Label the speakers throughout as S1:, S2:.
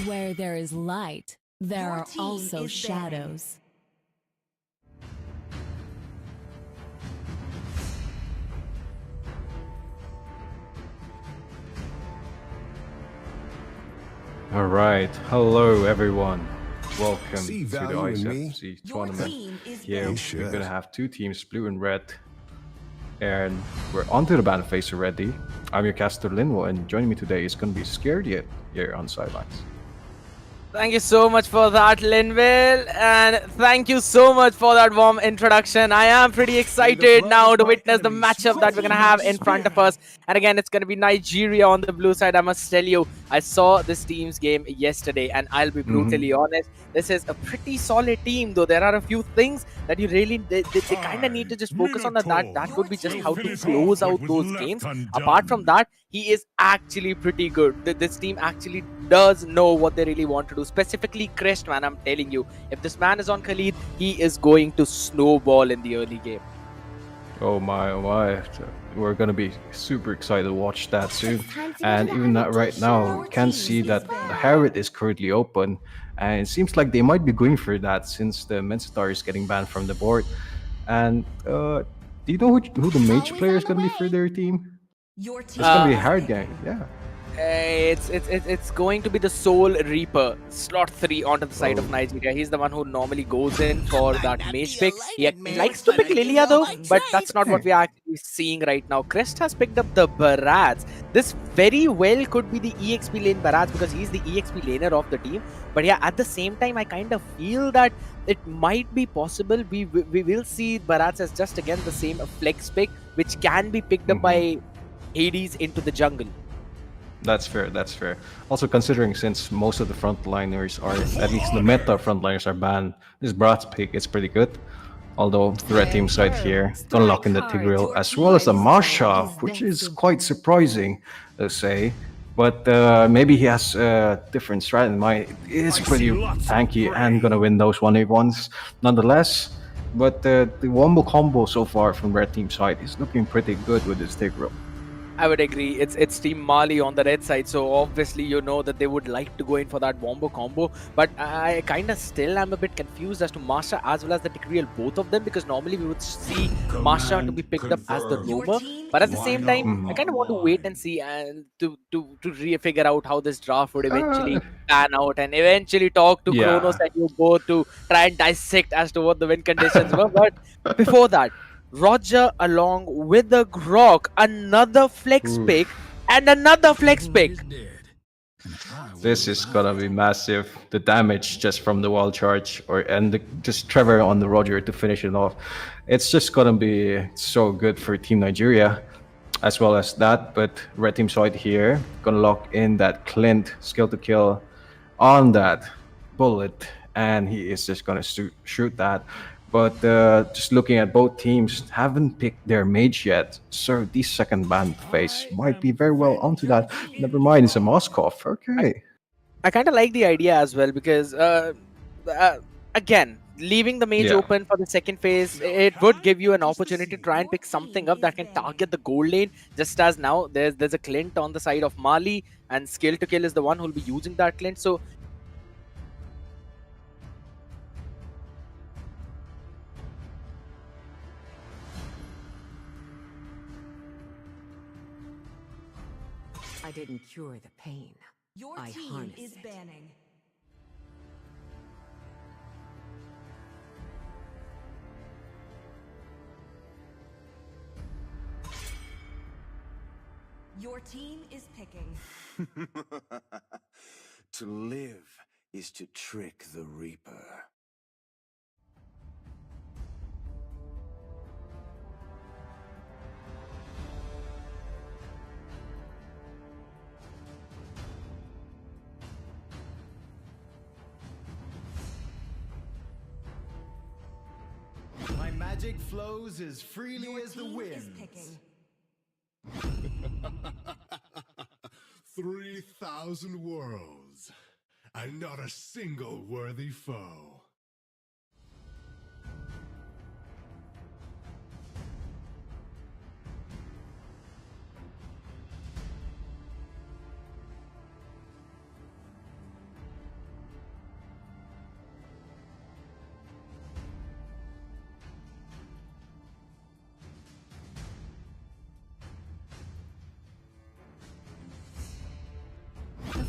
S1: Where there is light, there are also shadows.
S2: All right, hello everyone. Welcome
S3: See
S2: to the
S3: value in me?
S2: IESF tournament. Here
S3: You
S2: we're
S3: should.
S2: gonna have two teams, blue and red, and we're onto the ban phase already. I'm your caster Linwo, and joining me today is gonna be Scared Yet here on sidelines.
S4: Thank you so much for that, Linville, and thank you so much for that warm introduction. I am pretty excited now to witness the matchup that we're going to have in front of us. And again, it's going to be Nigeria on the blue side. I must tell you, I saw this team's game yesterday, and I'll be brutally honest, this is a pretty solid team, though there are a few things that you really, they kind of need to just focus on. That would be just how to close out those games. Apart from that, he is actually pretty good. This team actually does know what they really want to do. Specifically Crest, man, I'm telling you, if this man is on Khalid, he is going to snowball in the early game.
S2: Oh my, we're gonna be super excited to watch that soon. And even right now, we can see that the Harriet is currently open, and it seems like they might be going for that since the Mensatar is getting banned from the board. And do you know who the mage player is gonna be for their team? It's gonna be a hard game, yeah.
S4: It's going to be the Soul Reaper, slot 3 onto the side of Nigeria. He's the one who normally goes in for that mage pick. He likes to pick Lilia though, but that's not what we are actually seeing right now. Crest has picked up the Barats. This very well could be the EXP lane Barats because he's the EXP laner of the team. But yeah, at the same time, I kind of feel that it might be possible we will see Barats as just again the same flex pick, which can be picked up by Hades into the jungle.
S2: That's fair, that's fair. Also considering since most of the frontliners are, at least the meta frontliners are banned, this Brat's pick is pretty good. Although the red team side here, gonna lock in the Tigreal as well as the Masha, which is quite surprising, let's say. But maybe he has a different strat in mind. It is pretty tanky and gonna win those 1v1s nonetheless. But the wombo combo so far from red team side is looking pretty good with this Tigreal.
S4: I would agree. It's Team Mali on the red side, so obviously you know that they would like to go in for that wombo combo. But I kind of still am a bit confused as to Masha as well as the Tigreal, both of them, because normally we would see Masha to be picked up as the roamer. But at the same time, I kind of want to wait and see and to figure out how this draft would eventually pan out, and eventually talk to Kronos and you both to try and dissect as to what the win conditions were. But before that, Roger along with the Grok, another flex pick and another flex pick.
S2: This is gonna be massive. The damage just from the wall charge and just Trevor on the Roger to finish it off. It's just gonna be so good for Team Nigeria as well as that. But red team side here gonna lock in that Clint skill to kill on that bullet, and he is just gonna shoot that. But just looking at both teams, haven't picked their mage yet, so this second ban phase might be very well onto that. Never mind, it's a Moskov. Okay.
S4: I kind of like the idea as well because, again, leaving the mage open for the second phase, it would give you an opportunity to try and pick something up that can target the gold lane. Just as now, there's a Clint on the side of Mali, and skill to kill is the one who'll be using that Clint. So
S5: I didn't cure the pain.
S6: Your
S5: I
S6: team is
S5: it.
S6: banning. Your team is picking.
S3: To live is to trick the Reaper.
S7: My magic flows as freely
S6: Your
S7: as the
S6: team is
S7: wind.
S6: picking.
S8: 3,000 worlds, and not a single worthy foe.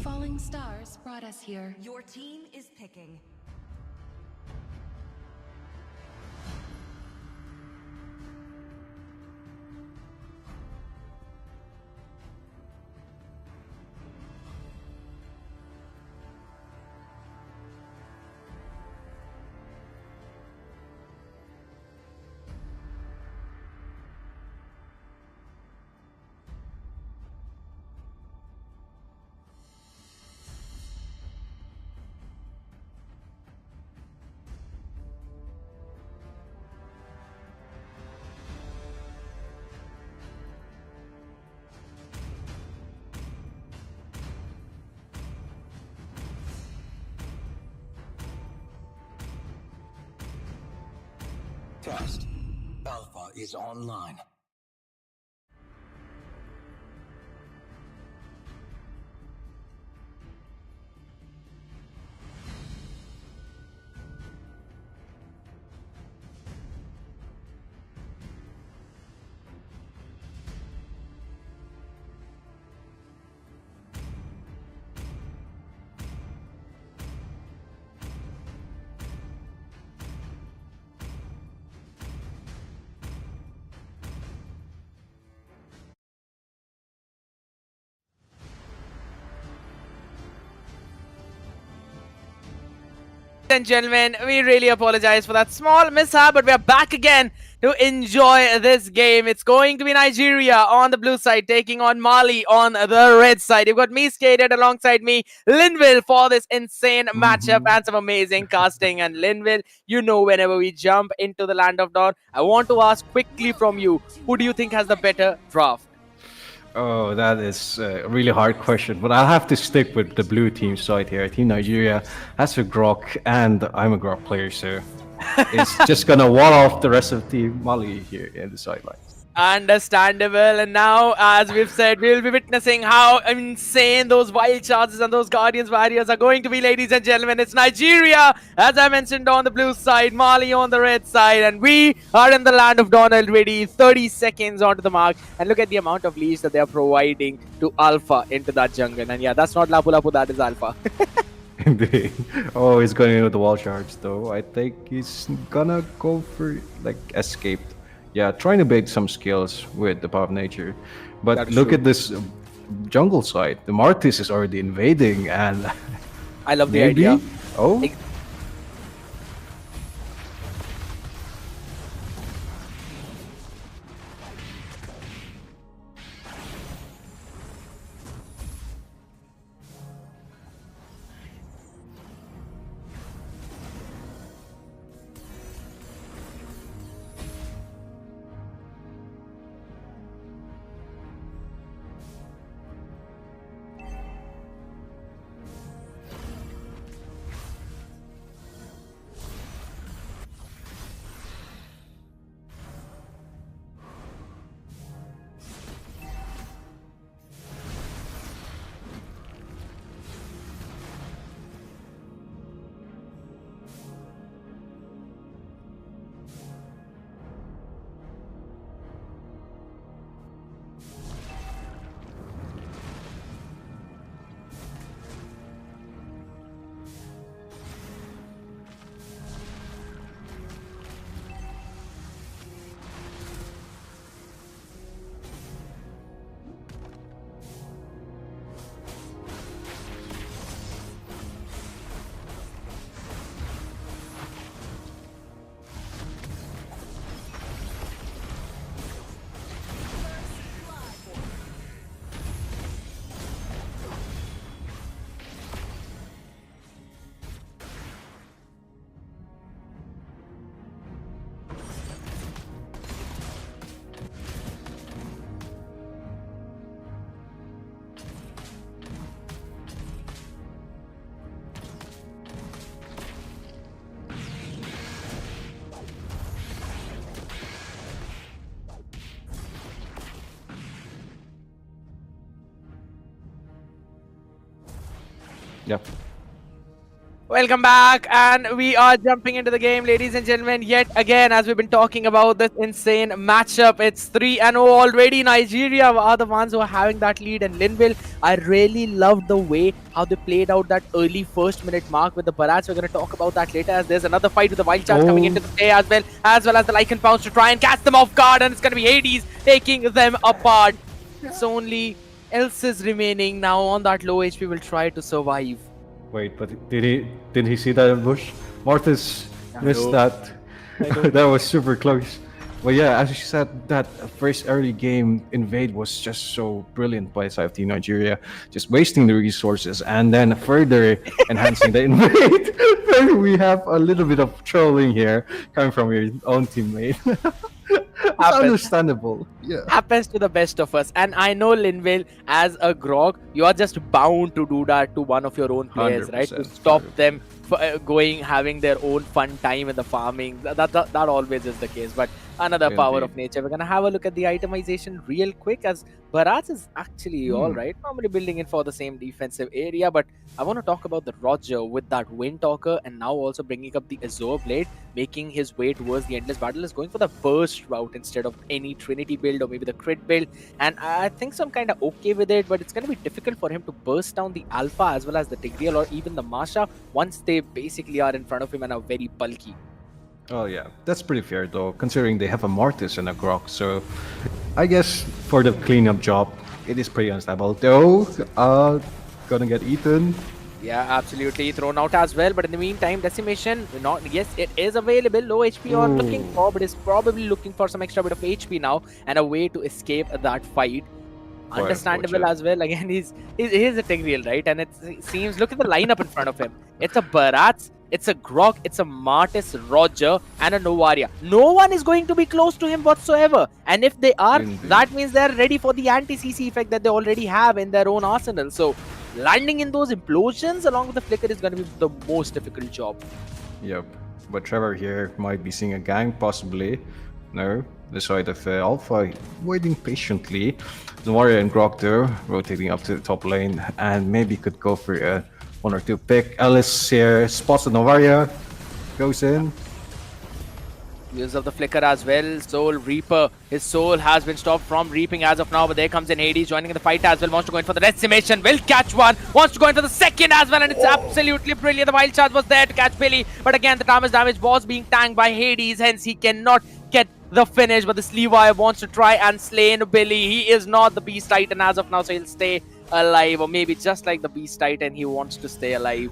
S1: falling stars brought us here.
S6: Your team is picking.
S9: Test. Alpha is online.
S4: And gentlemen, we really apologize for that small mishap, but we are back again to enjoy this game. It's going to be Nigeria on the blue side taking on Mali on the red side. You've got me skated alongside me, Linville, for this insane matchup and some amazing casting. And Linville, you know, whenever we jump into the land of Dawn, I want to ask quickly from you, who do you think has the better draft?
S2: Oh, that is a really hard question, but I'll have to stick with the blue team side here. Team Nigeria has a Grok, and I'm a Grok player, so it's just gonna wall off the rest of Team Mali here in the sidelines.
S4: Understandable. And now, as we've said, we'll be witnessing how insane those wild charges and those Guardians barriers are going to be, ladies and gentlemen. It's Nigeria, as I mentioned, on the blue side, Mali on the red side, and we are in the land of Dawn already, 30 seconds onto the mark. And look at the amount of leash that they are providing to Alpha into that jungle. And yeah, that's not Lapu Lapu, that is Alpha.
S2: Indeed. Oh, he's going in with the wall charge, though. I think he's gonna go for, like, escaped. Yeah, trying to bait some skills with the power of nature. But look at this jungle side. The Martis is already invading, and
S4: I love the
S2: maybe?
S4: idea.
S2: Oh, yeah.
S4: Welcome back, and we are jumping into the game, ladies and gentlemen. Yet again, as we've been talking about this insane matchup, it's 3-0 already. Nigeria are the ones who are having that lead, and Linville, I really loved the way how they played out that early first minute mark with the Barats. We're going to talk about that later, as there's another fight with the Wild Charge coming into the play as well as the Lycan Pounce to try and catch them off guard, and it's going to be Hades taking them apart. It's only Elsa's remaining now on that low HP, will try to survive.
S2: Wait, but didn't he see that ambush? Martis missed that. That was super close. But yeah, as you said, that first early game invade was just so brilliant by side of Team Nigeria, just wasting the resources and then further enhancing the invade. Then we have a little bit of trolling here coming from your own teammate. It's understandable. Yeah.
S4: Happens to the best of us, and I know Linville, as a grog, you are just bound to do that to one of your own players, right? To stop
S2: 100%.
S4: them having their own fun time in the farming. That always is the case. But another power of nature. We're gonna have a look at the itemization real quick, as Bharat is actually all right, normally building in for the same defensive area. But I want to talk about the Roger with that Wind Talker, and now also bringing up the Azure Blade, making his way towards the Endless Battle, is going for the burst route instead of any Trinity build or maybe the crit build. And I think so I'm kind of okay with it, but it's going to be difficult for him to burst down the Alpha as well as the Tigreal or even the Masha once they basically are in front of him and are very bulky.
S2: Oh yeah, that's pretty fair though, considering they have a Martis and a Grok. So I guess for the cleanup job, it is pretty unstable. Though, gonna get eaten.
S4: Yeah, absolutely thrown out as well. But in the meantime, Decimation, yes, it is available. Low HP or looking for, but is probably looking for some extra bit of HP now and a way to escape that fight. Understandable as well. Again, he's a Tigreal, right? And it seems, look at the lineup in front of him. It's a Barats, it's a Grok, it's a Martis, Roger, and a Novaria. No one is going to be close to him whatsoever. And if they are, that means they're ready for the anti-CC effect that they already have in their own arsenal. So landing in those implosions along with the flicker is going to be the most difficult job.
S2: Yep, but Trevor here might be seeing a gang, possibly. No, the side of Alpha waiting patiently. The Warrior and Grok though, rotating up to the top lane, and maybe could go for a 1 or 2 pick. Alice here spots the Novaria, goes in.
S4: Use of the flicker as well. Soul Reaper, his soul has been stopped from reaping as of now, but there comes in Hades joining in the fight as well. Wants to go in for the Decimation, will catch one, wants to go in for the second as well, and it's absolutely brilliant. The Wild Charge was there to catch Billy, but again the damage was being tanked by Hades, hence he cannot get the finish. But this Levi wants to try and slay Billy. He is not the Beast Titan as of now, so he'll stay alive, or maybe just like the Beast Titan, he wants to stay alive.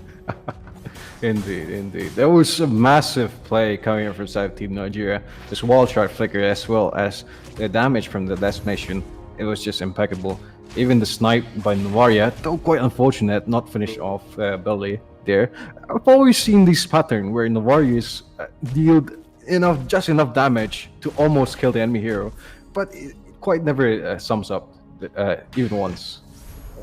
S2: Indeed, indeed. There was a massive play coming from side of Team Nigeria. This wall chart flicker as well as the damage from the Decimation. It was just impeccable. Even the snipe by Novaria, though quite unfortunate, not finish off Billy there. I've always seen this pattern where Novaria's dealt just enough damage to almost kill the enemy hero, but it quite never sums up even once.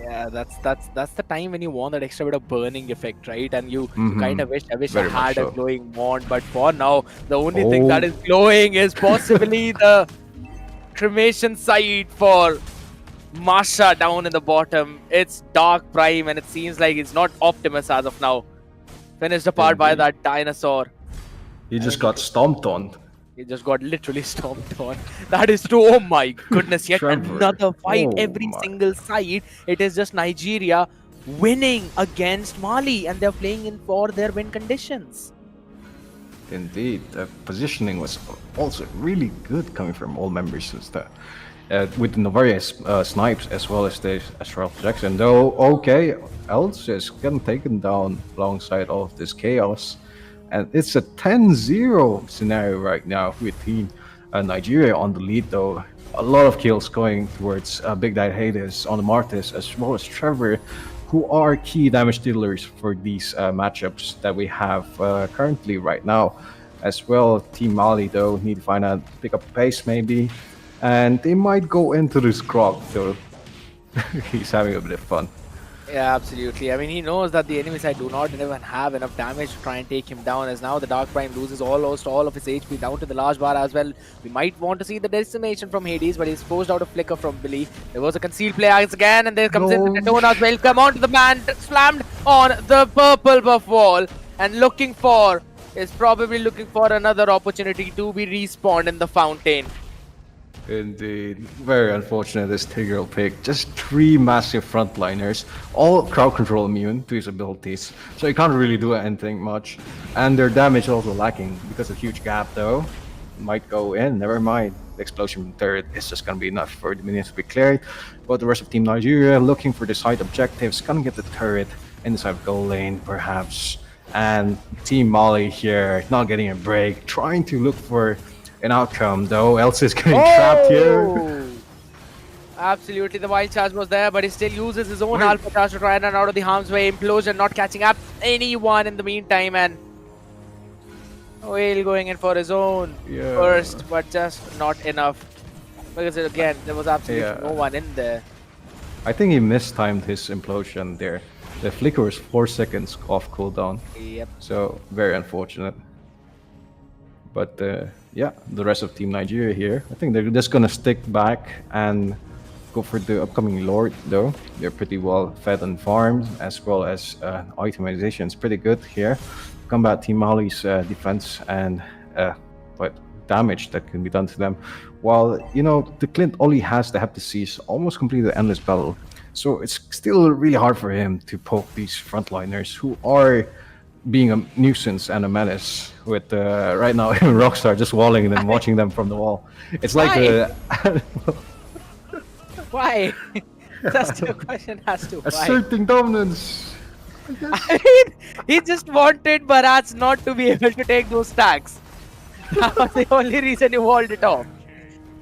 S4: Yeah, that's the time when you want that extra bit of burning effect, right? And you kind of wish I had a glowing wand, but for now the only thing that is glowing is possibly the cremation side for Masha down in the bottom. It's Dark Prime, and it seems like it's not Optimus as of now. Finished apart by that dinosaur.
S2: He just got stomped on.
S4: He just got literally stomped on. That is true. Oh my goodness. Yet another fight. Every single side. It is just Nigeria winning against Mali, and they're playing in for their win conditions.
S2: Indeed. The positioning was also really good coming from all members with the Novaria snipes as well as the Astral Projection. Though, okay, Else is getting taken down alongside all of this chaos. And it's a 10-0 scenario right now with Team Nigeria on the lead, though. A lot of kills going towards Big Daddy Hades on the Martis, as well as Trevor, who are key damage dealers for these matchups that we have currently right now. As well, Team Mali, though, need to find out, pick up pace maybe. And they might go into this Grog, though. He's having a bit of fun.
S4: Yeah, absolutely. I mean, he knows that the enemy side do not even have enough damage to try and take him down, as now the Dark Prime loses almost all of his HP down to the large bar as well. We might want to see the Decimation from Hades, but he's forced out a flicker from Billy. There was a concealed play again, and there comes in the Detona as well. Come on to the man, slammed on the purple buff wall. and is probably looking for another opportunity to be respawned in the fountain.
S2: Indeed. Very unfortunate this Tigreal pick. Just 3 massive frontliners, all crowd control immune to his abilities. So he can't really do anything much. And their damage also lacking because of huge gap though. Might go in, never mind. The explosion turret is just gonna be enough for the minions to be cleared. But the rest of Team Nigeria looking for the side objectives, gonna get the turret inside goal lane perhaps. And Team Mali here not getting a break, trying to look for an outcome though, else is getting trapped here.
S4: Absolutely, the wild charge was there, but he still uses his own alpha charge to try and run out of the harm's way. Implosion not catching up anyone in the meantime, and Whale going in for his own first, but just not enough. Because again, there was absolutely no one in there.
S2: I think he mistimed his implosion there. The flicker was 4 seconds off cooldown.
S4: Yep.
S2: So very unfortunate. But yeah, the rest of Team Nigeria here, I think they're just gonna stick back and go for the upcoming Lord though. They're pretty well fed on farms as well as itemization is pretty good here. Combat Team Mali's defense and but damage that can be done to them. While, you know, the Clint only has the Heptaseas almost completed the endless battle. So it's still really hard for him to poke these frontliners who are being a nuisance and a menace with right now Rockstar just walling and then watching them from the wall. It's like
S4: why? That's the question has to.
S2: Asserting dominance.
S4: I mean, he just wanted Bharat not to be able to take those stacks. That was the only reason he walled it off.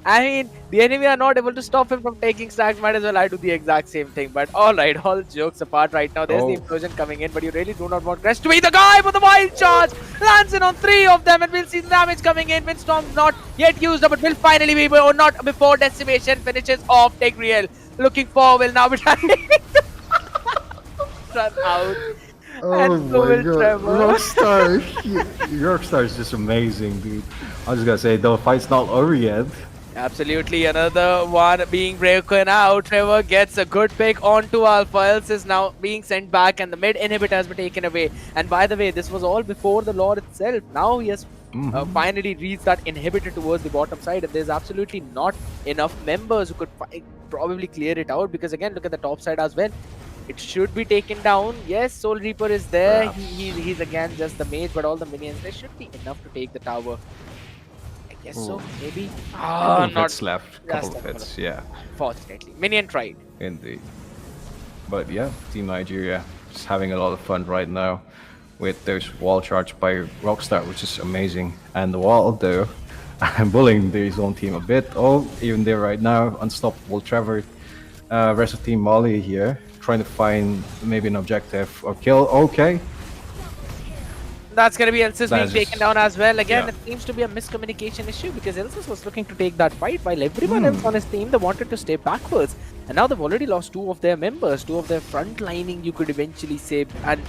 S4: I mean, the enemy are not able to stop him from taking stacks. Might as well I do the exact same thing. But alright, all jokes apart right now. There's the implosion coming in, but you really do not want Crest to be the guy for the wild charge. Lands in on 3 of them, and we'll see the damage coming in. Windstorm not yet used up, but will finally be, or not before Decimation finishes off. Tigreal looking for will now be trying to run out. And so will Trevor.
S2: Rockstar is just amazing, dude. I was just gonna say, the fight's not over yet.
S4: Absolutely, another one being broken out. Trevor gets a good pick onto Alpha. Else is now being sent back, and the mid inhibitor has been taken away. And by the way, this was all before the Lord itself. Now he has finally reached that inhibitor towards the bottom side, and there's absolutely not enough members who could probably clear it out. Because again, look at the top side as well. It should be taken down. Yes, Soul Reaper is there. He's again just the mage, but all the minions, there should be enough to take the tower. Yes, so maybe.
S2: Not left. Couple of hits, yeah.
S4: Fortunately, minion tried.
S2: Indeed. But yeah, Team Nigeria is having a lot of fun right now with those wall charge by Rockstar, which is amazing. And the wall, though, bullying his own team a bit. Oh, even there right now, unstoppable Trevor. Rest of Team Mali here, trying to find maybe an objective or kill. Okay.
S4: That's going to be Elsis being taken down as well. Again, it seems to be a miscommunication issue because Elsis was looking to take that fight while everyone else on his team, they wanted to stay backwards. And now they've already lost 2 of their members, 2 of their front lining, you could eventually say. And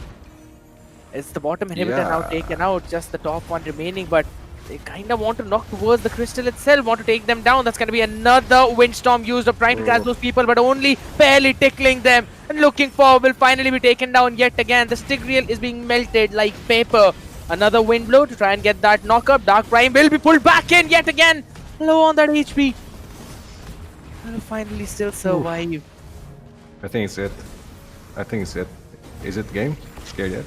S4: it's the bottom inhibitor now taken out, just the top one remaining. But they kind of want to knock towards the crystal itself, want to take them down. That's going to be another Windstorm used up trying to catch those people, but only barely tickling them. And looking for will finally be taken down yet again. The Tigreal is being melted like paper. Another wind blow to try and get that knock up. Dark Prime will be pulled back in yet again. Low on that HP. Will finally still survive.
S2: I think it's it. Is it game? Scared yet?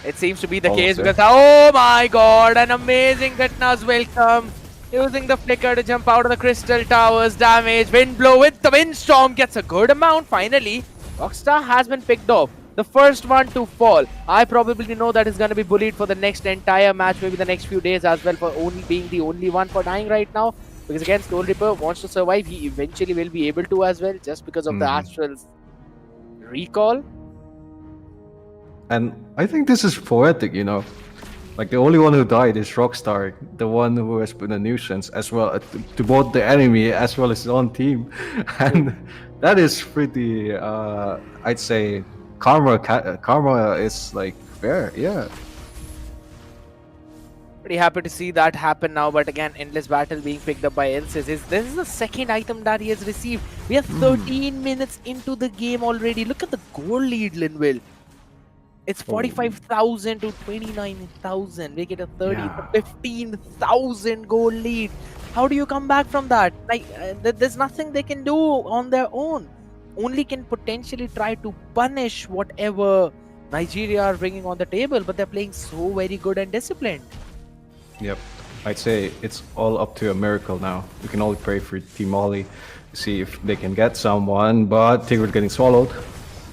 S4: It seems to be the case because, oh my god, an amazing Gatna's welcome. Using the flicker to jump out of the crystal towers. Damage, wind blow with the windstorm gets a good amount finally. Rockstar has been picked off. The first one to fall. I probably know that is going to be bullied for the next entire match, maybe the next few days as well, for only being the only one for dying right now. Because again, Soul Reaper wants to survive. He eventually will be able to as well, just because of the Astral's recall.
S2: And I think this is poetic, you know. Like, the only one who died is Rockstar, the one who has been a nuisance as well to both the enemy as well as his own team. And that is pretty, I'd say, karma is like fair, yeah.
S4: Pretty happy to see that happen now, but again, Endless Battle being picked up by Elsis. This is the second item that he has received. We are 13 minutes into the game already. Look at the goal lead, Linville. It's 45,000 to 29,000. They get a 30,
S2: Yeah.
S4: 15,000 goal lead. How do you come back from that? Like, there's nothing they can do on their own. Only can potentially try to punish whatever Nigeria are bringing on the table, but they're playing so very good and disciplined.
S2: Yep. I'd say it's all up to a miracle now. We can only pray for Team Mali, see if they can get someone, but Tigre's getting swallowed.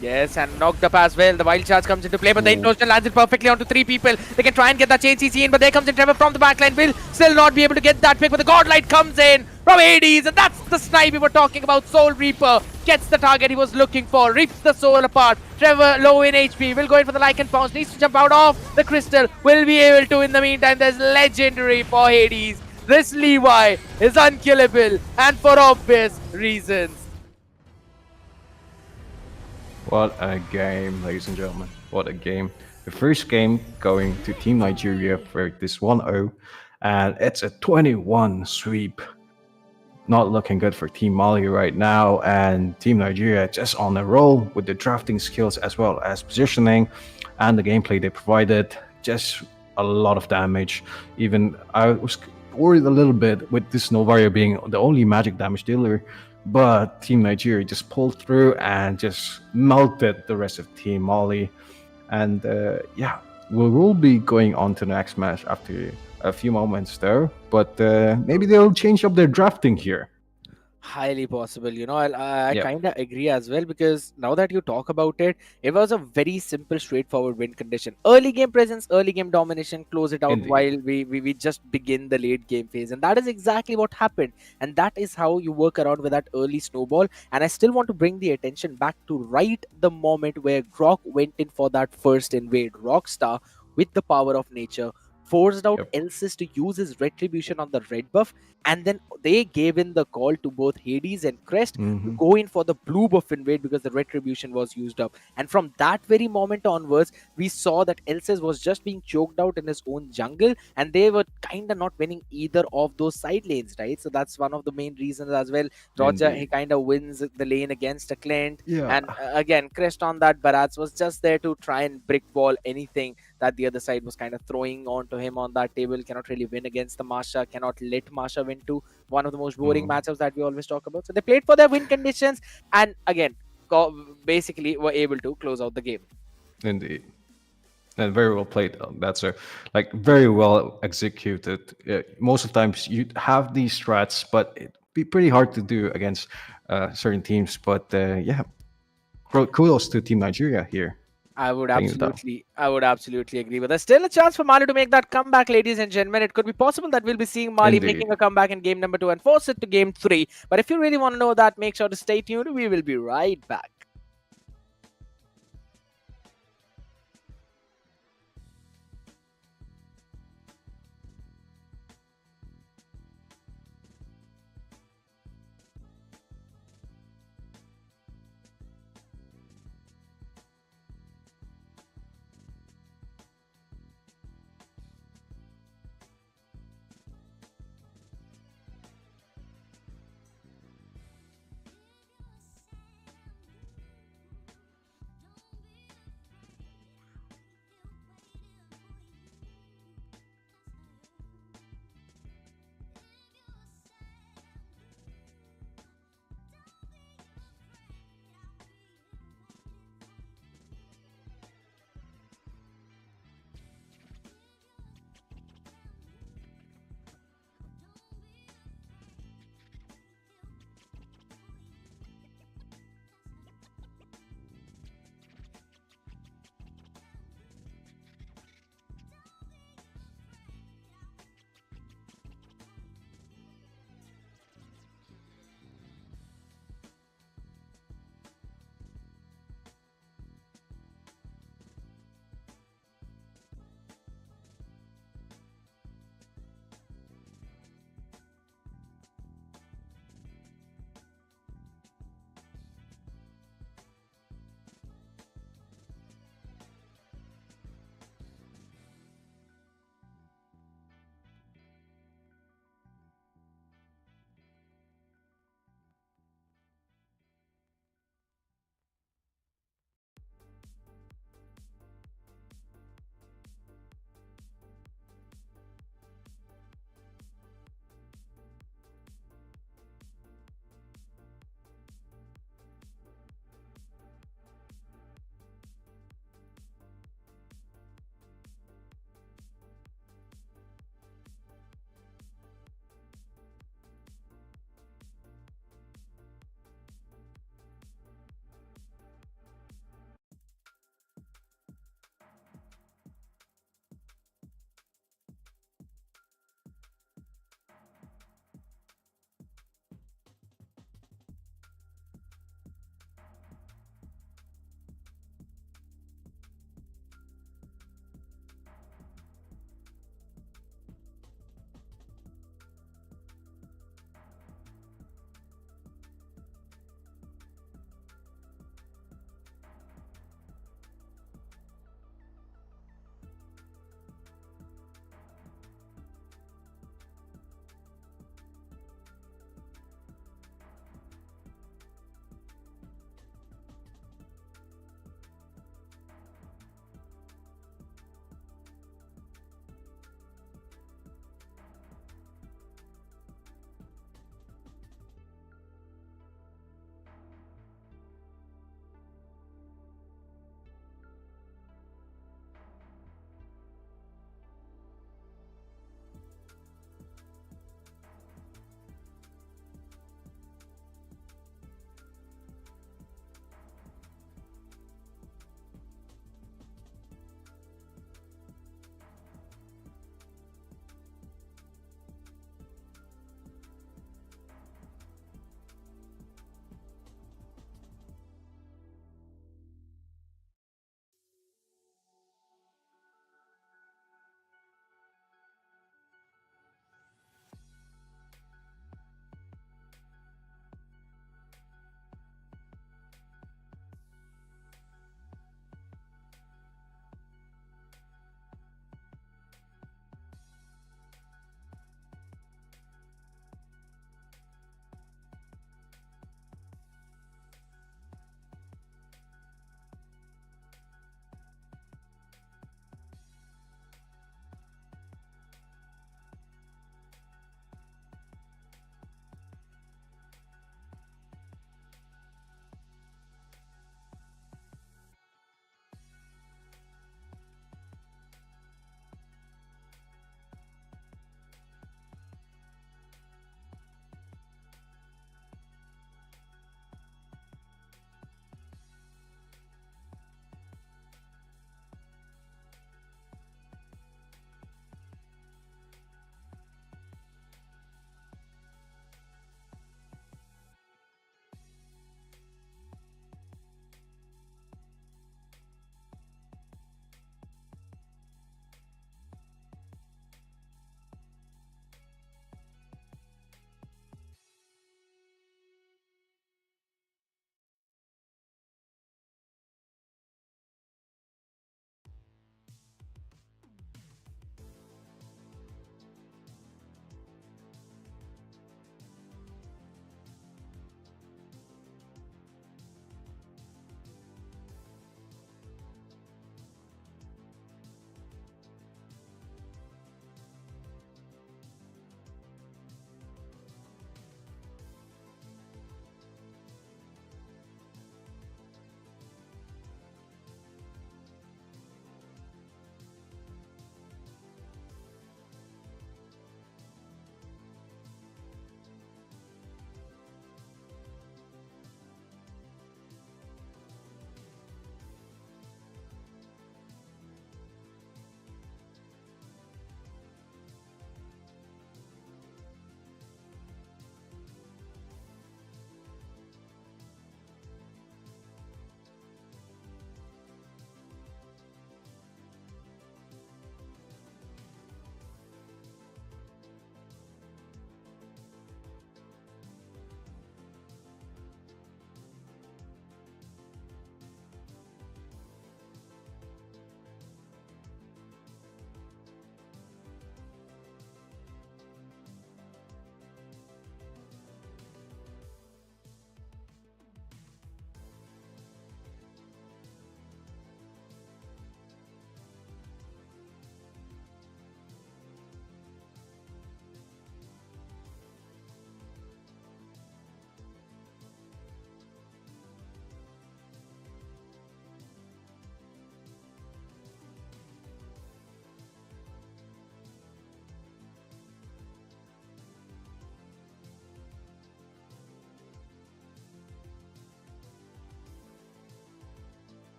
S4: Yes, and knocked up as well. The wild charge comes into play, but the Intermission lands it perfectly onto 3 people. They can try and get that chain CC in, but there comes in Trevor from the backline. Will still not be able to get that pick, but the Godlight comes in from Hades, and that's the snipe we were talking about. Soul Reaper gets the target he was looking for, rips the soul apart. Trevor low in HP, will go in for the Lycan Pounce, needs to jump out of the crystal, will be able to. In the meantime, there's legendary for Hades. This Levi is unkillable, and for obvious reasons.
S2: What a game, ladies and gentlemen. What a game. The first game going to Team Nigeria for this 1-0, and it's a 21 sweep. Not looking good for Team Mali right now, and Team Nigeria just on a roll with the drafting skills as well as positioning and the gameplay they provided. Just a lot of damage. Even I was worried a little bit with this Novaria being the only magic damage dealer, but Team Nigeria just pulled through and just melted the rest of Team Mali. And yeah, we will be going on to the next match after a few moments there, but maybe they'll change up their drafting here.
S4: Highly possible. I
S2: Yeah.
S4: kind of agree as well, because now that you talk about it, it was a very simple, straightforward win condition. Early game presence, early game domination, close it out
S2: Indeed.
S4: while we just begin the late game phase. And that is exactly what happened. And that is how you work around with that early snowball. And I still want to bring the attention back to right the moment where Grok went in for that first invade. Rockstar, with the power of nature, forced out
S2: Yep.
S4: Elsis to use his retribution on the red buff, and then they gave in the call to both Hades and Crest to go in for the blue buff invade because the retribution was used up. And from that very moment onwards, we saw that Elsis was just being choked out in his own jungle, and they were kind of not winning either of those side lanes, right? So that's one of the main reasons as well. Roger, he
S2: Indeed.
S4: kind of wins the lane against a Clint,
S2: Yeah.
S4: and again, Crest on that Barats was just there to try and brickball anything that the other side was kind of throwing onto him on that table. Cannot really win against the Masha, cannot let Masha win to one of the most boring matchups that we always talk about. So they played for their win conditions, and again, basically were able to close out the game.
S2: Indeed. And very well played. That's like very well executed. Most of the times you have these strats, but it'd be pretty hard to do against certain teams. But yeah, kudos to Team Nigeria here.
S4: I would
S2: Playing it down.
S4: absolutely agree. But there's still a chance for Mali to make that comeback, ladies and gentlemen. It could be possible that we'll be seeing Mali
S2: Indeed.
S4: making a comeback in game number 2 and force it to game 3. But if you really want to know that, make sure to stay tuned. We will be right back.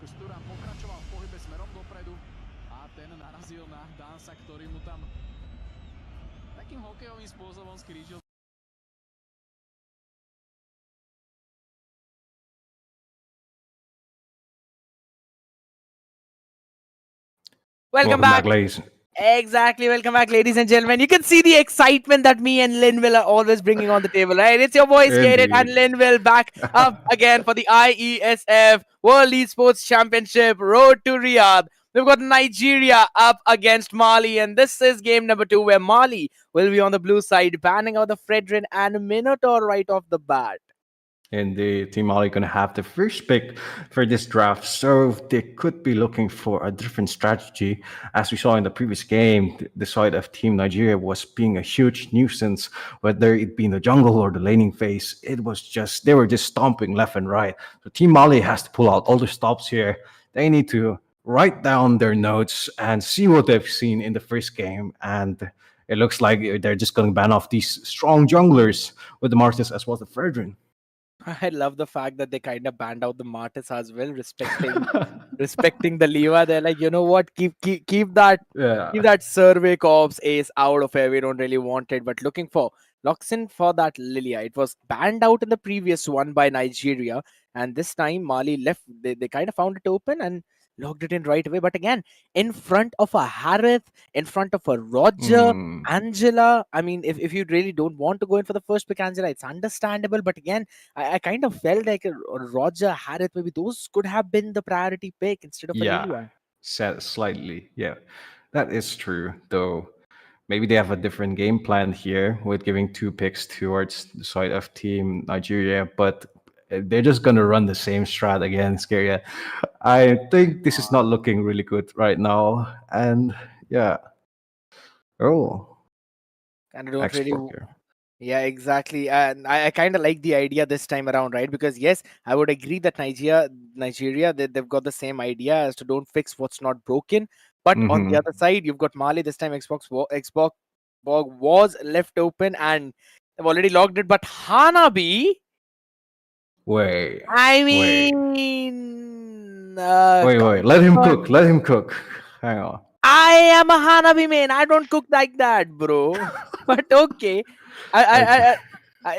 S10: Sturán pokračoval v pohybe smerom dopredu a ten narazil na Dansa, ktorý mu tam takým hokejovým spôsobom skrížil.
S4: Welcome back.
S2: ladies.
S4: Exactly. Welcome back, ladies and gentlemen. You can see the excitement that me and Linville are always bringing on the table, right? It's your boys, Kaden and Linville, back up again for the IESF World Esports Championship Road to Riyadh. We've got Nigeria up against Mali, and this is game number 2, where Mali will be on the blue side, banning out the Fredrin and Minotaur right off the bat.
S2: And the Team Mali going to have the first pick for this draft, so they could be looking for a different strategy. As we saw in the previous game, the side of Team Nigeria was being a huge nuisance, whether it be in the jungle or the laning phase. It was just, they were just stomping left and right. So Team Mali has to pull out all the stops here. They need to write down their notes and see what they've seen in the first game. And it looks like they're just going to ban off these strong junglers with the Martis as well as the Ferdrin.
S4: I love the fact that they kind of banned out the Martis as well, respecting the Leva. They're like, you know what, keep that survey corps ace out of here. We don't really want it, but locks in for that Lilia. It was banned out in the previous one by Nigeria, and this time Mali left. They kind of found it open and logged it in right away. But again, in front of a Harith, in front of a Roger, Angela. I mean, if you really don't want to go in for the first pick, Angela, it's understandable. But again, I kind of felt like a Roger, Harith, maybe those could have been the priority pick instead of a Lilia.
S2: Slightly. Yeah, that is true. Though maybe they have a different game plan here with giving 2 picks towards the side of Team Nigeria, but they're just going to run the same strat again, Scaria. I think this is not looking really good right now. And yeah. Oh.
S4: And I don't really... Yeah, exactly. And I kind of like the idea this time around, right? Because yes, I would agree that Nigeria, they've got the same idea as to don't fix what's not broken. But on the other side, you've got Mali. This time Xbox was left open and they've already logged it. But Hanabi...
S2: Wait.
S4: I mean...
S2: Wait. Let him cook. Hang on.
S4: I am a Hanabi main. I don't cook like that, bro. But okay.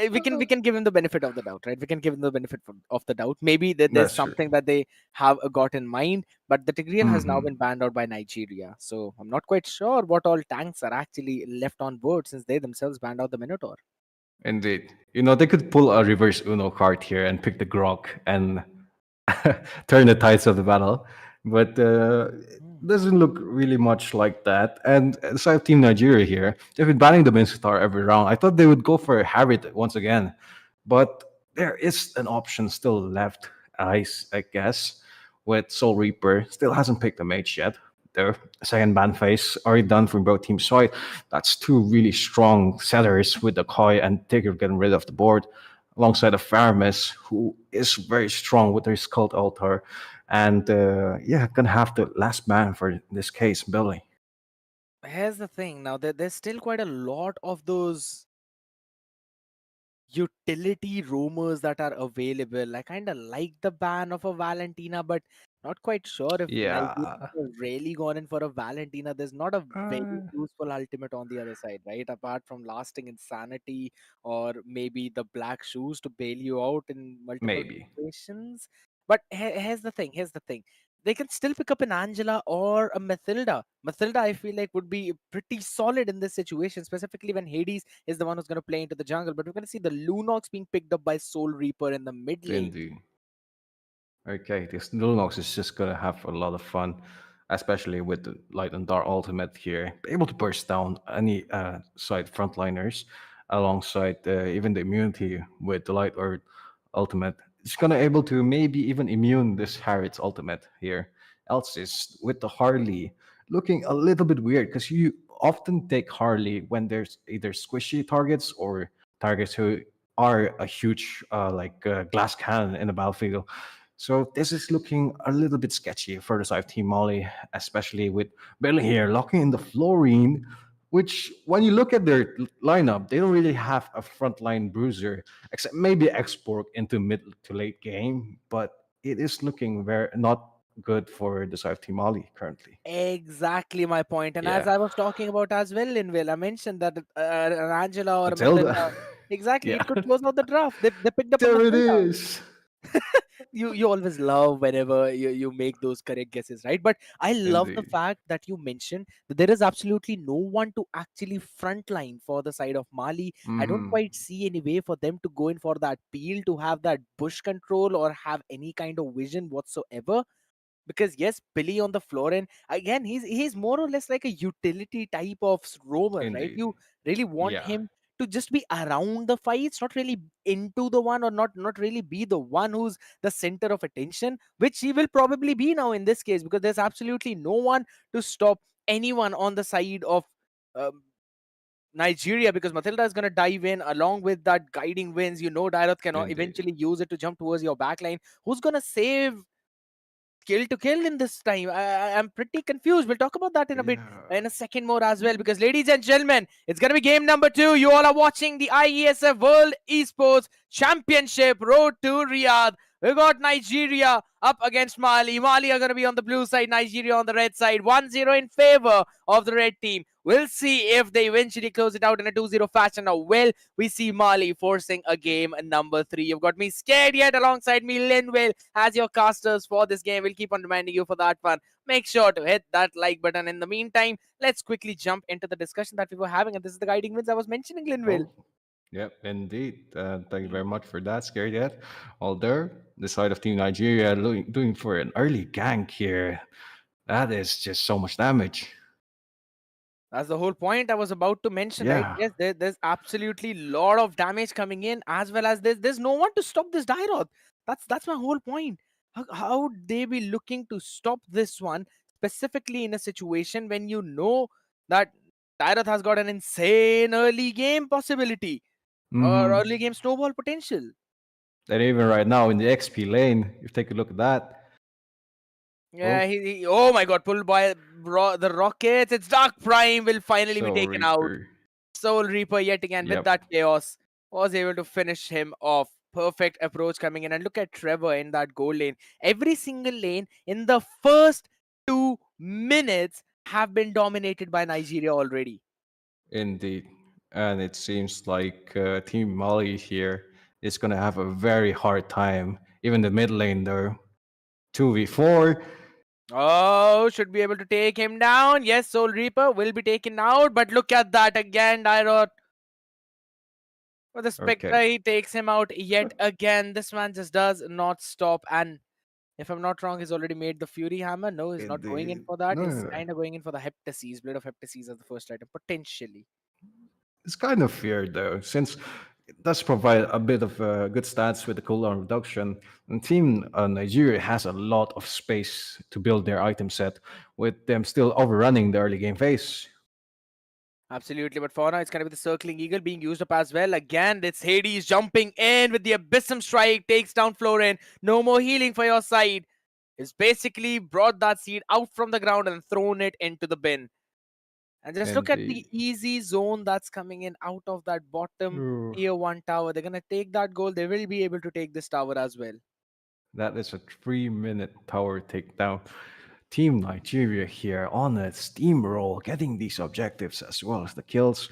S4: We can give him the benefit of the doubt, right? We can give him the benefit of the doubt. Maybe there's something that they have got in mind, but the Tigreal has now been banned out by Nigeria. So I'm not quite sure what all tanks are actually left on board since they themselves banned out the Minotaur.
S2: Indeed. They could pull a reverse Uno card here and pick the Grok and turn the tides of the battle. But doesn't look really much like that. And aside Team Nigeria here, they've been banning the Minotaur every round. I thought they would go for Harith once again. But there is an option still left, I guess, with Soul Reaper. Still hasn't picked a mage yet. The second ban phase already done from both teams' side. That's 2 really strong setters with the Koi and Tigger getting rid of the board, alongside of Faramis, who is very strong with his Cult Altar. And gonna have the last man for this case, Billy.
S4: Here's the thing. Now, there's still quite a lot of those utility roamers that are available. I kind of like the ban of a Valentina, but not quite sure if Nigeria has really gone in for a Valentina. There's not a very useful ultimate on the other side, right? Apart from lasting insanity or maybe the black shoes to bail you out in multiple situations. But here's the thing. They can still pick up an Angela or a Mathilda. Mathilda, I feel like, would be pretty solid in this situation, specifically when Hades is the one who's going to play into the jungle. But we're going to see the Lunox being picked up by Soul Reaper in the mid lane.
S2: Indeed. Okay, this Lunox is just going to have a lot of fun, especially with the Light and Dark ultimate here. Able to burst down any side frontliners alongside even the immunity with the Light or ultimate. It's gonna able to maybe even immune this Harriet's ultimate here. Else is with the Harley looking a little bit weird because you often take Harley when there's either squishy targets or targets who are a huge glass cannon in the battlefield. So this is looking a little bit sketchy for the side of Team Mali, especially with Billy here locking in the Florine, which when you look at their lineup, they don't really have a frontline bruiser, except maybe X-Borg into mid to late game, but it is looking very not good for the side of Team Ali currently.
S4: Exactly my point. And as
S2: Yeah,
S4: I was talking about as well, Linville, I mentioned that Angela or
S2: Matilda.
S4: Matilda, exactly,
S2: Yeah,
S4: it could close out the draft. They picked up a
S2: there it
S4: Matilda.
S2: is.
S4: You always love whenever you make those correct guesses, right? But I love the
S2: Indeed.
S4: fact that you mentioned that there is absolutely no one to actually frontline for the side of Mali. I don't
S2: Hmm.
S4: quite see any way for them to go in for that peel to have that bush control or have any kind of vision whatsoever. Because yes, Billy on the floor, and again, he's more or less like a utility type of roamer, right?
S2: Indeed.
S4: You really want
S2: Yeah.
S4: him to just be around the fights, not really into the one, or not really be the one who's the center of attention, which he will probably be now in this case, because there's absolutely no one to stop anyone on the side of um, Nigeria, because Matilda is going to dive in along with that guiding winds. Dairoth can
S2: Indeed.
S4: eventually use it to jump towards your backline. Who's going to save kill to kill in this time? I'm pretty confused. We'll talk about that in a bit,
S2: Yeah.
S4: in a second more as well. Because, ladies and gentlemen, it's gonna be game number 2. You all are watching the IESF World Esports Championship Road to Riyadh. We got Nigeria up against Mali. Mali are going to be on the blue side, Nigeria on the red side. 1-0 in favor of the red team. We'll see if they eventually close it out in a 2-0 fashion. Now, will we see Mali forcing a game number 3? You've got me scared yet alongside me, Linville, as your casters for this game. We'll keep on reminding you for that one. Make sure to hit that like button. In the meantime, let's quickly jump into the discussion that we were having. And this is the guiding wins I was mentioning, Linville.
S2: Oh, yep, indeed. Thank you very much for that, Scared Yet. Although the side of Team Nigeria doing for an early gank here, that is just so much damage.
S4: That's the whole point I was about to mention, right?
S2: Yeah,
S4: Yes, there's absolutely lot of damage coming in, as well as there's no one to stop this Dairoth. That's my whole point. How would they be looking to stop this one, specifically in a situation when you know that Dairoth has got an insane early game possibility or
S2: mm-hmm.
S4: early game snowball potential?
S2: And even right now in the XP lane, if you take a look at that,
S4: Yeah,
S2: oh,
S4: oh my god, pulled by the Rockets. It's Dark Prime will finally be
S2: so
S4: taken out.
S2: Reaper.
S4: Soul Reaper yet again with
S2: Yep,
S4: that chaos was able to finish him off. Perfect approach coming in. And look at Trevor in that goal lane. Every single lane in the first 2 minutes have been dominated by Nigeria already.
S2: indeed. And it seems like Team Mali here is going to have a very hard time. Even the mid lane, though. 2v4.
S4: Oh, should be able to take him down. Yes, Soul Reaper will be taken out. But look at that again, Dairot. With the
S2: Okay.
S4: Spectre, he takes him out yet again. This man just does not stop. And if I'm not wrong, he's already made the Fury Hammer. No, he's not going in
S2: Indeed.
S4: for that.
S2: No,
S4: He's
S2: no, no.
S4: kind of going in for the Heptases, Blade of Heptases as the first item, potentially.
S2: It's kind of fair though, since it does provide a bit of good stats with the cooldown reduction. And Team Nigeria has a lot of space to build their item set, with them still overrunning the early game phase.
S4: Absolutely, but for now, it's going to be the Circling Eagle being used up as well. Again, it's Hades jumping in with the Abyssum Strike, takes down Florin. No more healing for your side. It's basically brought that seed out from the ground and thrown it into the bin. And just look at the
S2: Indeed.
S4: easy zone that's coming in out of that bottom
S2: Ooh,
S4: tier 1 tower. They're going to take that goal. They will be able to take this tower as well.
S2: that is a 3-minute tower takedown. Team Nigeria here on a steamroll, getting these objectives as well as the kills.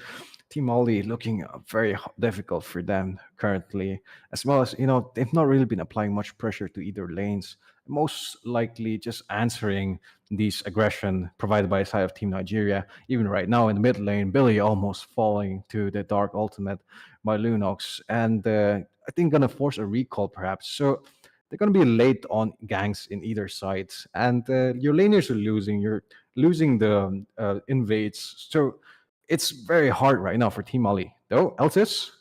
S2: Team Mali looking very difficult for them currently, as well as, they've not really been applying much pressure to either lanes. Most likely just answering these aggression provided by the side of Team Nigeria. Even right now in the mid lane, Billy almost falling to the Dark Ultimate by Lunox, and I think gonna force a recall perhaps. So they're going to be late on ganks in either side, and your laners are losing. You're losing the invades, so it's very hard right now for Team Ali. Though, Eltis?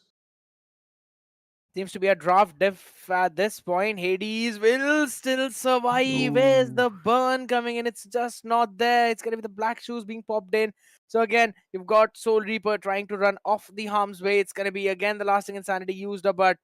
S4: Seems to be a draft diff at this point. Hades will still survive. Where's
S2: Ooh.
S4: the burn coming in? It's just not there. It's going to be the black shoes being popped in. So again, you've got Soul Reaper trying to run off the harm's way. It's going to be again the lasting insanity used up, but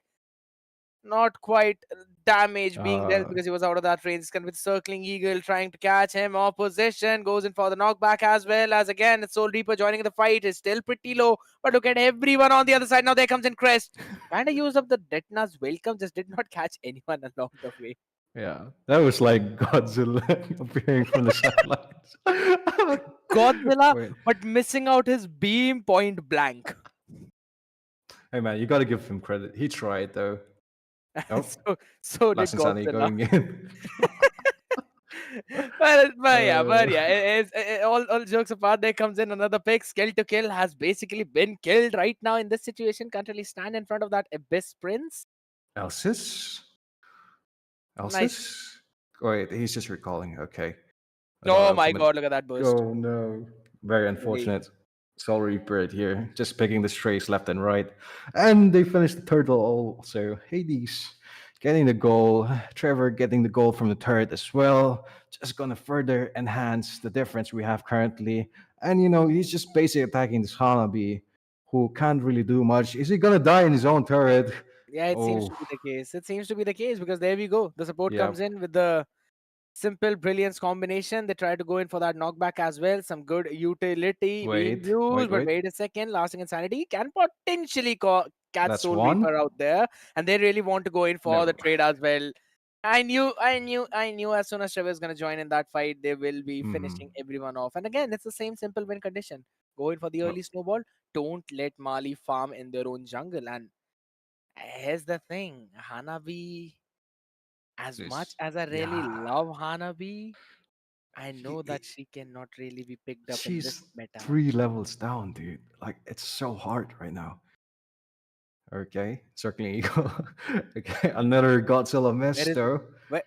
S4: not quite damage being dealt
S2: Uh,
S4: because he was out of that range. It's going to be the Circling Eagle trying to catch him. Opposition goes in for the knockback as well as again, it's Soul Reaper joining the fight. Is still pretty low, but look at everyone on the other side. Now there comes in Crest. Kind of used up the Detna's welcome, just did not catch anyone along the way.
S2: Yeah, that was like Godzilla appearing from the sidelines.
S4: Godzilla,
S2: Wait,
S4: but missing out his beam point blank.
S2: hey man, you gotta give him credit. He tried though. Oh,
S4: So did
S2: Last Insani
S4: Godzilla.
S2: going in.
S4: But yeah, all jokes apart, there comes in another pick. Skill to kill has basically been killed right now in this situation. Can't really stand in front of that Abyss Prince.
S2: Elsis?
S4: Nice.
S2: Elsis? Wait, he's just recalling. Okay.
S4: Oh
S2: Another
S4: my
S2: ultimate.
S4: god, look at that burst.
S2: Oh no. Very
S4: Really.
S2: unfortunate. Soul Reaper here, just picking the strays left and right. And they finished the turtle also. Hades getting the goal. Trevor getting the goal from the turret as well. Just gonna further enhance the difference we have currently. And he's just basically attacking this Hanabi who can't really do much. Is he gonna die in his own turret?
S4: Yeah, it seems
S2: Oh,
S4: to be the case. It seems to be the case because there we go. The support
S2: yeah.
S4: comes in with the simple brilliance combination. They try to go in for that knockback as well. Some good utility being
S2: Wait,
S4: used,
S2: wait,
S4: but
S2: wait.
S4: wait a second. Lasting Insanity can potentially catch
S2: That's
S4: Soul Reaper
S2: one.
S4: out there, and they really want to go in for
S2: No.
S4: the trade as well. I knew as soon as Trevor is going to join in that fight, they will be finishing everyone off. And again, it's the same simple win condition. Go in for the early snowball. Don't let Mali farm in their own jungle. And here's the thing, Hanabi, as much
S2: This,
S4: as I really
S2: yeah.
S4: love Hanabi, I
S2: He-
S4: know that
S2: he-
S4: she cannot really be picked up in this
S2: she's
S4: meta.
S2: 3 levels down, dude. Like it's so hard right now. Okay, circling eagle. Okay, another Godzilla miss
S4: Where is
S2: though.
S4: where,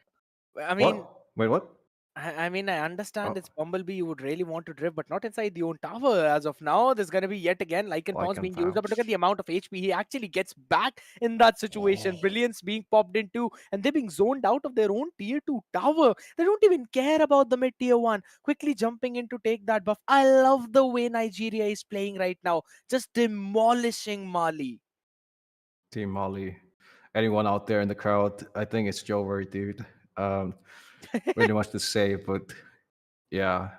S4: I mean,
S2: What? Wait, what?
S4: I understand
S2: Oh,
S4: it's Bumblebee. You would really want to drift, but not inside the own tower. As of now, there's gonna be yet again Lycan
S2: like
S4: Pounce
S2: and
S4: being used up. But look at
S2: pouch.
S4: the amount of HP he actually gets back in that situation.
S2: Oh,
S4: Brilliance being popped into, and they're being zoned out of their own tier 2 tower. They don't even care about the mid tier 1. Quickly jumping in to take that buff. I love the way Nigeria is playing right now, just demolishing Mali.
S2: Team Molly. Anyone out there in the crowd? I think it's Jover, dude. Um, really much to say, but yeah.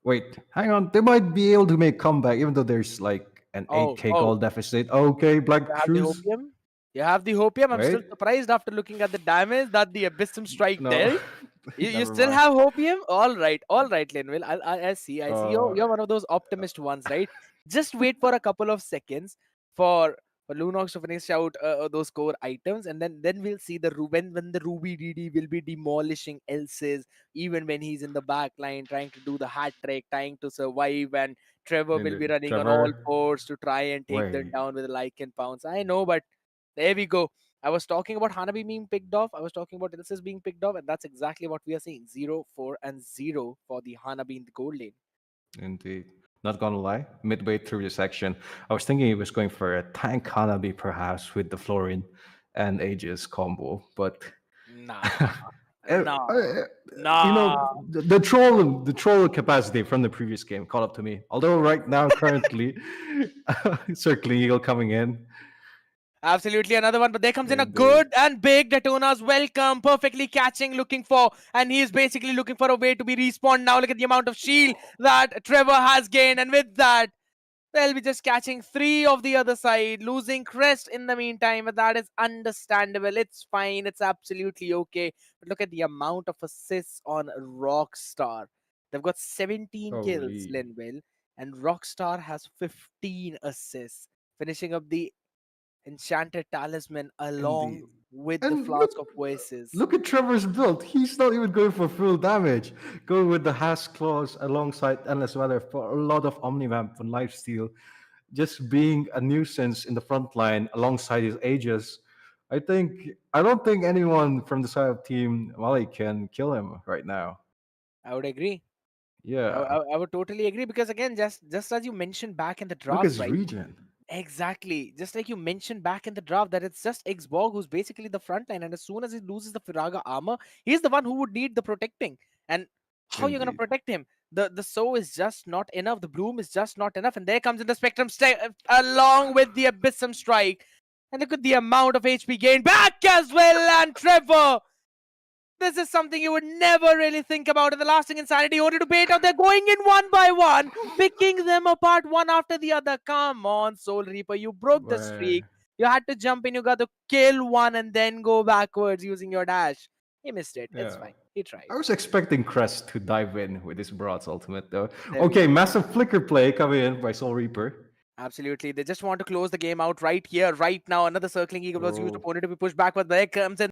S2: Wait, hang on. They might be able to make comeback, even though there's like an
S4: Oh,
S2: 8K
S4: oh,
S2: goal deficit. Okay,
S4: you
S2: Black
S4: have the
S2: Shoes.
S4: hopium. You have the hopium. I'm still
S2: Wait,
S4: surprised after looking at the damage that the Abyssum strike
S2: no,
S4: dealt. You
S2: never
S4: still
S2: mind.
S4: have hopium? All right, Linville. I see. I see. You're
S2: Uh,
S4: one of those optimist ones, right? Just wait for a couple of seconds for Lunox to finish out those core items, and then we'll see when the Ruby DD will be demolishing Else's, even when he's in the back line trying to do the hat trick, trying to survive, and Trevor will be running on all
S2: Trevor,
S4: fours to try and take them
S2: wait,
S4: down with a Lycan Pounce. I know, but there we go. I was talking about Hanabi being picked off. I was talking about Ilses being picked off, and that's exactly what we are seeing. 0, 4, and 0 for the Hanabi in the gold lane.
S2: indeed. Not gonna lie, midway through the section, I was thinking he was going for a tank Hanabi perhaps with the Florin and Aegis combo, but
S4: Nah,
S2: uh,
S4: nah,
S2: uh,
S4: nah.
S2: the troll capacity from the previous game caught up to me. Although right now, currently, circling eagle coming in.
S4: Absolutely another one, but there comes in a
S2: Indeed.
S4: good and big Daytona's welcome, perfectly catching, looking for, and he is basically looking for a way to be respawned. Now look at the amount of shield that Trevor has gained, and with that, they'll be just catching 3 of the other side, losing Crest in the meantime, but that is understandable. It's fine, it's absolutely okay. But look at the amount of assists on Rockstar. They've got 17 kills,
S2: Holy.
S4: Linville, and Rockstar has 15 assists, finishing up the Enchanted Talisman along
S2: Indeed.
S4: with the
S2: And
S4: Flask of Voices.
S2: look at Trevor's build. He's not even going for full damage. Going with the Has Claws alongside Endless Weather for a lot of Omnivamp and Lifesteal. Just being a nuisance in the front line alongside his Aegis. I don't think anyone from the side of Team Mali can kill him right now.
S4: I would agree.
S2: Yeah.
S4: I would totally agree because again, just as you mentioned back in the
S2: Look at
S4: draft,
S2: his
S4: right?
S2: regen.
S4: Exactly. Just like you mentioned back in the draft, that it's just Xborg who's basically the front line, and as soon as he loses the Firaga armor, he's the one who would need the protecting. And how are you gonna
S2: Indeed.
S4: protect him? The soul is just not enough. The bloom is just not enough, and there comes in the spectrum along with the abyssum strike. And look at the amount of HP gain back as well, and Trevor. This is something you would never really think about in the lasting insanity. Only to bait out. They're going in one by one, picking them apart one after the other. Come on, Soul Reaper. You broke the streak.
S2: Where
S4: You had to jump in. You got to kill one and then go backwards using your dash. He missed it. It's
S2: Yeah.
S4: fine. He tried.
S2: I was expecting Crest to dive in with his Broad's ultimate, though.
S4: There we
S2: Okay,
S4: go.
S2: massive flicker play coming in by Soul Reaper.
S4: Absolutely. They just want to close the game out right here, right now. Another circling eagle was used.
S2: Oh.
S4: Opponent to be pushed back, but there comes in